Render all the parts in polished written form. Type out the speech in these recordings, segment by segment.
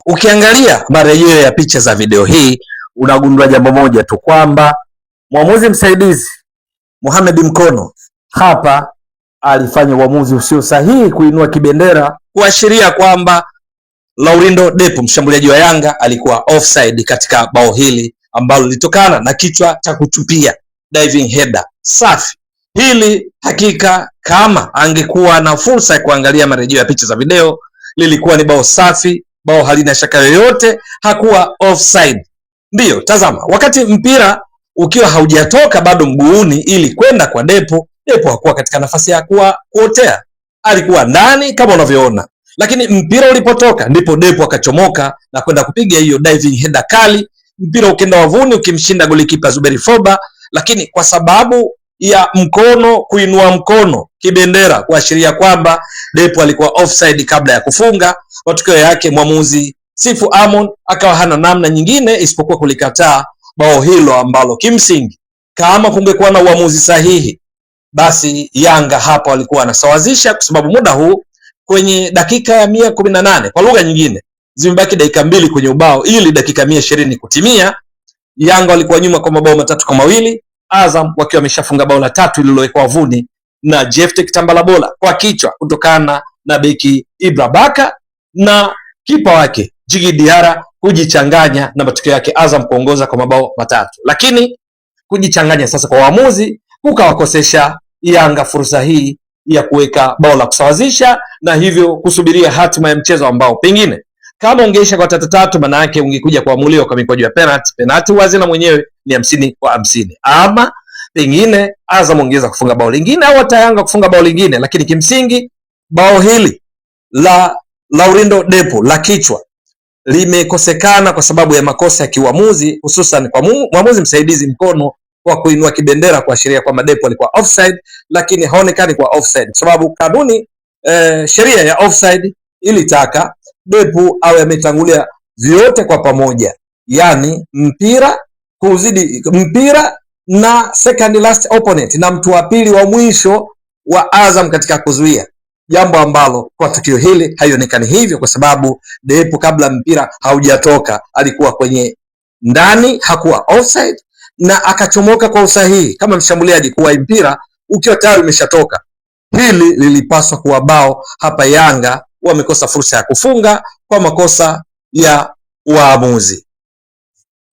Ukiangalia marejeo ya picha za video hii unagundua jambo moja tu, kwamba mwamuzi msaidizi Mohamed Mkono hapa alifanya uamuzi usio sahihi kuinua kibendera kuashiria kwamba Laurindo Depo mshambuliaji wa Yanga alikuwa offside katika bao hili ambalo lilitokana na kichwa cha kutupia, diving header safi. Hili hakika kama angekuwa na fursa ya kuangalia marejeo ya picha za video, lilikuwa ni bao safi, bao halina shaka yoyote, hakuwa offside. Ndiyo, tazama, wakati mpira ukiwa haujatoka bado mguuni ili kwenda kwa Depo, Depo hakuwa katika nafasi ya kuotea, alikuwa ndani kama unavyoona. Lakini mpira ulipotoka ndipo Depo akachomoka na kwenda kupiga hiyo diving header kali, mpira ukenda wavuni ukimshinda golikipa Zuberi Foba. Lakini kwa sababu ya Mkono kuinua mkono kibendera kuashiria kwamba Depo alikuwa offside kabla ya kufunga, matokeo yake mwamuzi Sifu Amon akawa hana namna nyingine isipokuwa kulikataa bao hilo ambalo kimsingi kama kungekuwa na uamuzi sahihi, basi Yanga hapa walikuwa wanasawazisha, kwa sababu muda huu kwenye dakika ya 118, kwa lugha nyingine zimebaki dakika 2 kwenye ubao ili dakika 120 kutimia. Yanga walikuwa nyuma kwa mabao 3-2, Azam wakiwa wameshafunga bao la 3 lililowekwa wavuni na Jephte Kitambala kwa kichwa kutokana na beki Ibra Baka na kipa wake Djigui Diarra kujichanganya, na matokeo yake Azam kuongoza kwa mabao 3. Lakini kujichanganya sasa kwa waamuzi kukawakosesha Yanga fursa hii ya kuweka bao la kusawazisha, na hivyo kusubiria hatima ya mchezo ambao pengine kama ungeisha kwa 3-3 maana yake ungekuja kuamuliwa kwa mikwaju ya penalty wazi na mwenyewe ni 50-50, ama pengine Azam ongeza kufunga bao lingine au hata Yanga kufunga bao lingine. Lakini kimsingi bao hili la Laurindo Depo la kichwa limekosekana kwa sababu ya makosa ya kiuamuzi, hususan kwa mwamuzi msaidizi Mkono kwa kuinua kibendera kuashiria kwamba Depo alikuwa offside, lakini haonekani kwa offside kwa sababu kanuni sheria ya offside ilitaka Depo awe ametangulia vyote kwa pamoja, yani mpira na second last opponent na mtu wa pili wa mwisho wa Azam katika kuzuia, jambo ambalo kwa tukio hili haionekani hivyo, kwa sababu Depo kabla mpira haujatoka alikuwa kwenye ndani, hakuwa offside, na akachomoka kwa usahihi kama mshambuliaji kuwa mpira ukiwa tayari umeshatoka. Hili lilipaswa kuwa bao. Hapa Yanga wamekosa fursa ya kufunga kwa makosa ya waamuzi.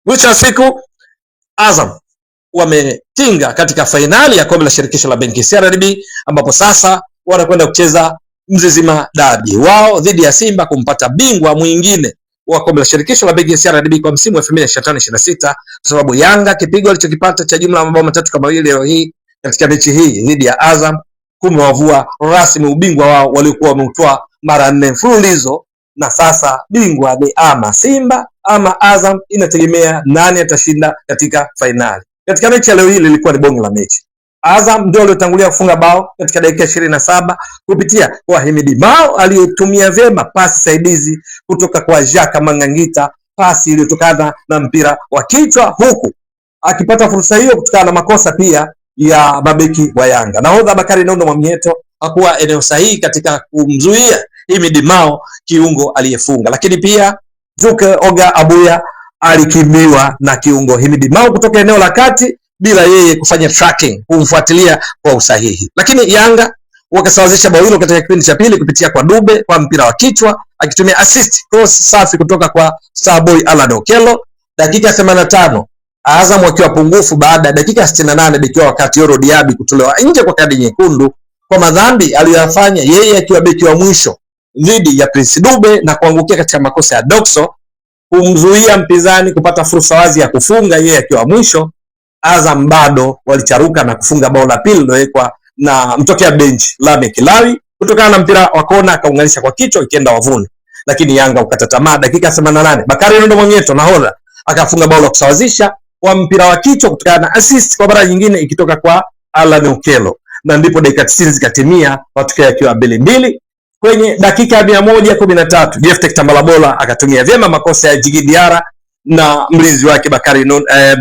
Mwisho wa siku Azam wametinga katika fainali ya kombe la shirikisho la benki CRDB, ambapo sasa wanakwenda kucheza Mzizima Derby wao dhidi ya Simba kumpata bingwa mwingine wa kombe la shirikisho la benki CRDB kwa msimu wa 2025-26, kwa sababu Yanga kipigo alichokipata cha jumla mabao 3-2 leo hii katika mechi hii dhidi ya Azam kumewavua rasmi ubingwa wao waliokuwa wameutoa mara 4 mfululizo, na sasa bingwa ni ama Simba ama Azam, inategemea nani atashinda katika fainali. Katika mechi ya leo hii ilikuwa ni bonge la mechi. Azam ndio aliotangulia kufunga bao katika dakika 27 kupitia kwa Himidi Mao aliyotumia vyema pasi saidizi kutoka kwa Jaka Mangangita, pasi iliyotokana na mpira wa kichwa, huku akipata fursa hiyo kutokana na makosa pia ya mabeki wa Yanga. Nahodha Bakari Nondo Mwamnyeto hakuwa eneo sahihi katika kumzuia Himidi Mao, kiungo aliyefunga, lakini pia Zuke Oga Abuya alikimbiwa na kiungo Himidi Mao kutoka eneo la kati bila yeye kufanya tracking, kumfuatilia kwa usahihi. Lakini Yanga wakasawazisha bao hilo katika kipindi cha pili kupitia kwa Dube kwa mpira wa kichwa akitumia assist cross safi kutoka kwa Starboy Alan Okello. Dakika 85 Azam wakiwa pungufu baada ya dakika 68 beki wa wakati Yoro Diaby kutolewa nje kwa kadi nyekundu kwa madhambi aliyoyafanya yeye akiwa beki wa mwisho dhidi ya Prince Dube na kuangukia katika makosa ya Doxo kumzuia mpinzani kupata fursa wazi ya kufunga yeye akiwa mwisho. Azam bado walicharuka na kufunga bao la pili lilowekwa na mtokea bench Lamek Lawi kutokana na mpira wa kona akaunganisha kwa kichwa ikienda wavuni, lakini Yanga ukata tamaa. Dakika 88 Bakari Nondo Mwamnyeto nahodha akafunga bao la kusawazisha kwa mpira wa kichwa kutokana na assist kwa mara nyingine ikitoka kwa Alan Okello, na ndipo dakika 90 zikatimia matokeo yakiwa 2-2. Kwenye dakika ya 113 Jephte Kitambala akatumia vyema makosa ya Djigui Diarra na mlinzi wake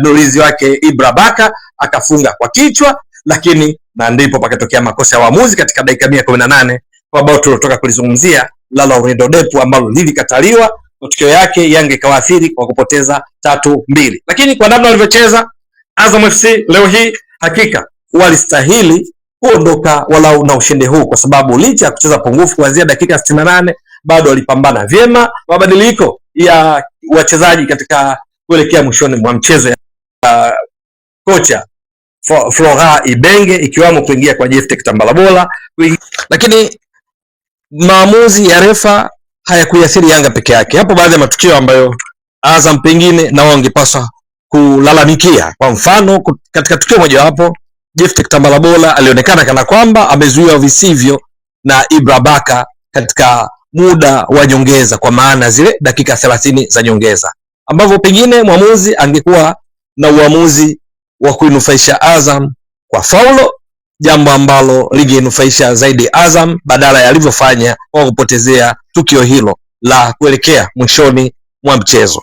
mlinzi wake Ibra Baka akafunga kwa kichwa, lakini na ndipo pakatokea makosa ya waamuzi katika dakika 118 kwa bao tulotoka kulizungumzia la Laurindo Depo ambalo lilikataliwa matokeo yake Yanga ikawaathiri kwa kupoteza 3-2. Lakini kwa namna walivyocheza Azam FC leo hii, hakika walistahili kuondoka walau na ushindi huu, kwa sababu licha ya kucheza pungufu kuanzia dakika 68 bado walipambana vyema. Mabadiliko ya wachezaji katika kuelekea mwishoni mwa mchezo ya kocha Florent Ibenge, ikiwamo kuingia kwa Jephte Kitambala, lakini maamuzi ya refa hayakuathiri Yanga peke yake. Hapo baadhi ya matukio ambayo Azam pengine na wao wangepaswa kulalamikia. Kwa mfano, katika tukio moja hapo Jephte Kitambala alionekana kana kwamba amezuiwa visivyo na Ibra Baka katika muda wa nyongeza, kwa maana zile dakika 30 za nyongeza, ambavyo pengine mwamuzi angekuwa na uamuzi wa kuinufaisha Azam kwa faulo, jambo ambalo lingenufaisha zaidi Azam badala ya alivyofanya kwa kupotezea tukio hilo la kuelekea mwishoni mwa mchezo.